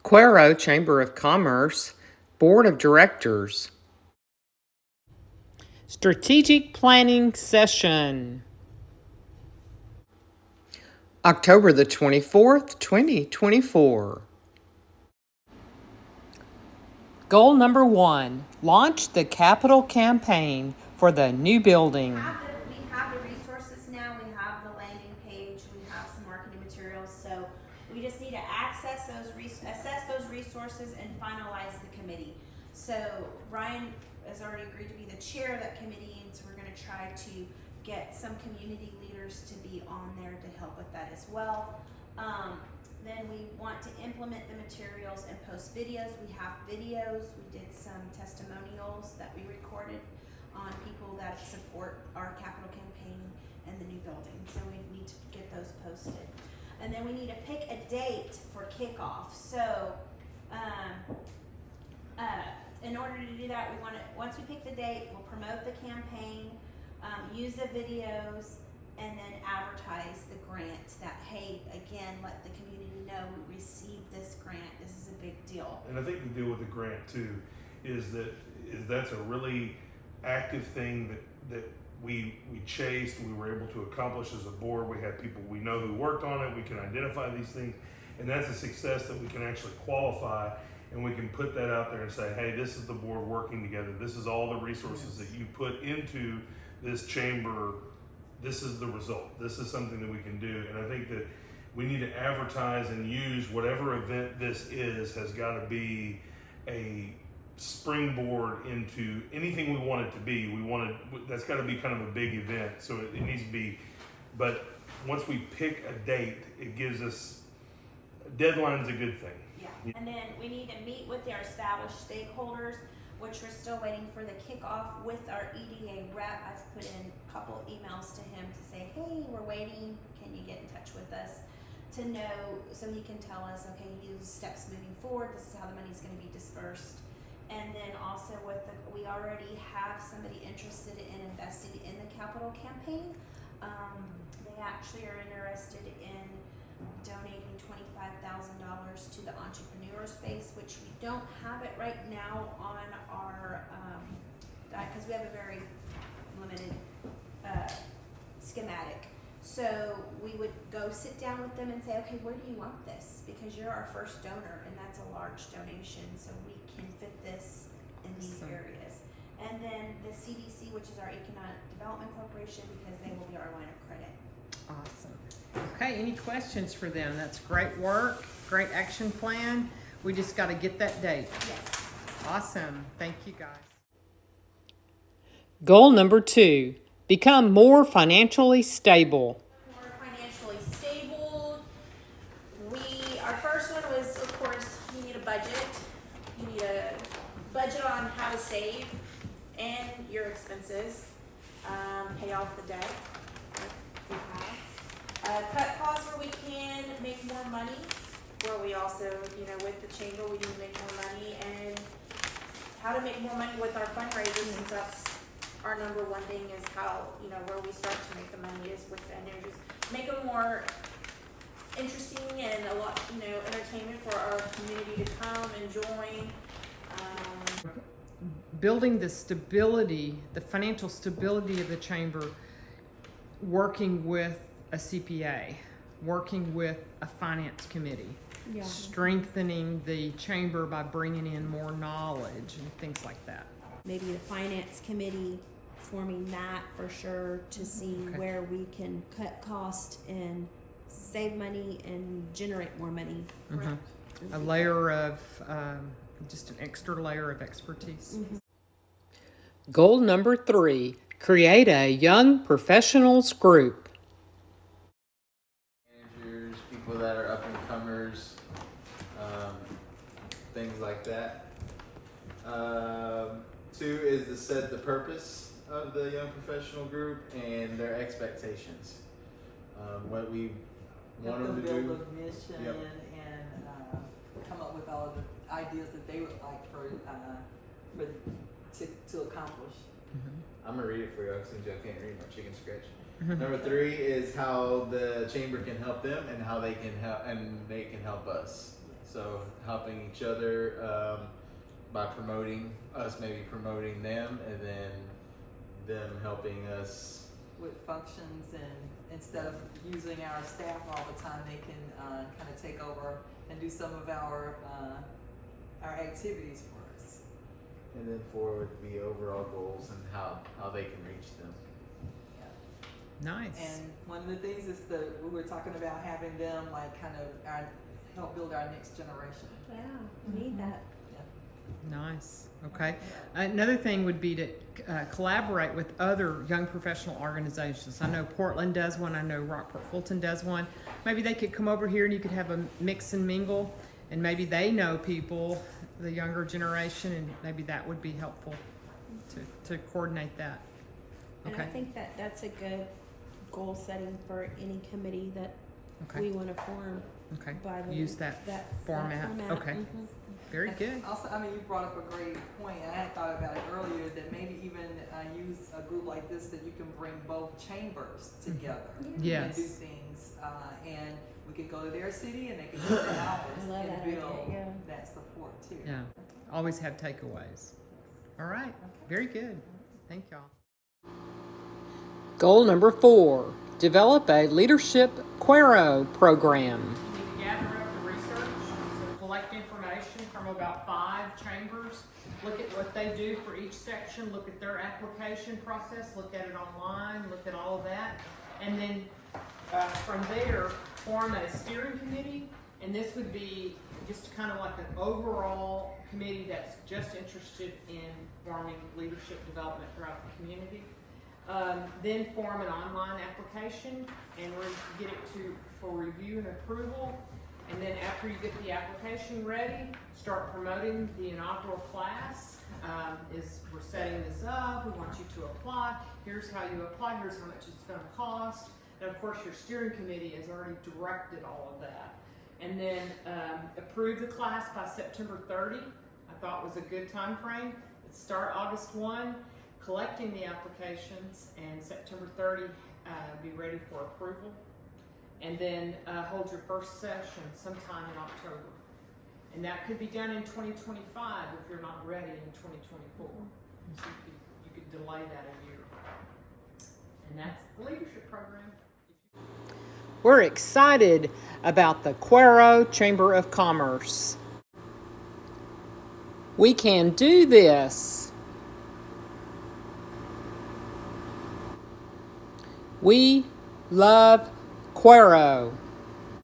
Cuero Chamber of Commerce Board of Directors. Strategic Planning Session. October the 24th, 2024. Goal number 1, launch the capital campaign for the new building. We have the resources now, we have the landing page, we have some marketing materials, so we just need to assess those resources and finalize the committee. So Ryan has already agreed to be the chair of that committee, and so we're going to try to get some community leaders to be on there to help with that as well. Then we want to implement the materials and post videos. We have videos. We did some testimonials that we recorded on people that support our capital campaign and the new building. So we need to get those posted. And then we need to pick a date for kickoff. So in order to do that, we want to, once we pick the date, we'll promote the campaign, use the videos, and then advertise the grant that, hey, again, let the community know we received this grant. This is a big deal. And I think the deal with the grant too is that's a really active thing that we chased, we were able to accomplish as a board. We had people we know who worked on it, we can identify these things, and that's a success that we can actually qualify, and we can put that out there and say, hey, this is the board working together. This is all the resources that you put into this chamber. This is the result. This is something that we can do. And I think that we need to advertise and use whatever event this is has got to be a springboard into anything we want it to be. That's got to be kind of a big event. So it needs to be, but once we pick a date, it gives us, deadline's a good thing. Yeah. And then we need to meet with our established stakeholders, which we're still waiting for the kickoff with our EDA rep. I've put in a couple emails to him to say, hey, we're waiting. Can you get in touch with us to know, so he can tell us, okay, here's steps moving forward. This is how the money's going to be dispersed. And then also we already have somebody interested in investing in the capital campaign. They actually are interested in donating $25,000 to the entrepreneur space, which we don't have it right now on our, because we have a very limited schematic. So we would go sit down with them and say, okay, where do you want this? Because you're our first donor, and that's a large donation, so we can fit this in these areas. And then the CDC, which is our Economic Development Corporation, because they will be our line of credit. Awesome. Okay, any questions for them? That's great work, great action plan. We just got to get that date. Yes. Awesome. Thank you, guys. Goal number 2, become more financially stable. More financially stable. Our first one was, of course, you need a budget. You need a budget on how to save and your expenses. Pay off the debt. Cut costs where we can, make more money. Where we also, with the chamber, we need to make more money, and how to make more money with our fundraising, since that's our number one thing, is how, where we start to make the money is with just make them more interesting and a lot, entertainment for our community to come and join. Building the stability, the financial stability of the chamber, working with a CPA, working with a finance committee, strengthening the chamber by bringing in more knowledge and things like that. Maybe the finance committee, forming that for sure, to see where we can cut costs and save money and generate more money. A layer of, just an extra layer of expertise. Goal number 3, create a young professionals group. Managers, people that are up and comers, things like that. 2 is to set the purpose of the young professional group and their expectations. What we want them to do. Build a mission and come up with all the ideas that they would like to accomplish. I'm gonna read it for y'all since y'all can't read my chicken scratch. Number 3 is how the chamber can help them and how they can help us. So helping each other by promoting us, maybe promoting them, and then them helping us. With functions, and instead of using our staff all the time, they can kind of take over and do some of our activities for us. And then forward the overall goals and how they can reach them. Nice. And one of the things is we were talking about having them like kind of help build our next generation. Yeah, we need that. Nice. Okay. Another thing would be to collaborate with other young professional organizations. I know Portland does one. I know Rockport Fulton does one. Maybe they could come over here and you could have a mix and mingle, and maybe they know people, the younger generation, and maybe that would be helpful to coordinate that. And I think that's a good goal setting for any committee that we want to form. Okay. By the, Use that format. Okay. Mm-hmm. Very good. Also, I mean, you brought up a great point, and I had thought about it earlier, that maybe even use a group like this that you can bring both chambers together and do things, and we could go to their city and they can go to ours and build that support too. Yeah. Always have takeaways. All right. Very good. Thank y'all. Goal number 4, develop a leadership Cuero program. You need to gather up the research, so collect information from about 5 chambers, look at what they do for each section, look at their application process, look at it online, look at all of that, and then from there form a steering committee, and this would be just kind of like an overall committee that's just interested in forming leadership development throughout the community. Then form an online application and get it for review and approval. And then after you get the application ready, start promoting the inaugural class. We're setting this up, we want you to apply, here's how you apply, here's how much it's going to cost. And of course your steering committee has already directed all of that. And then approve the class by September 30, I thought was a good time frame. Start August 1. Collecting the applications, and September 30 be ready for approval, and then hold your first session sometime in October, and that could be done in 2025 if you're not ready in 2024. So you could delay that a year, and that's the leadership program. We're excited about the Cuero Chamber of Commerce. We can do this. We love Cuero.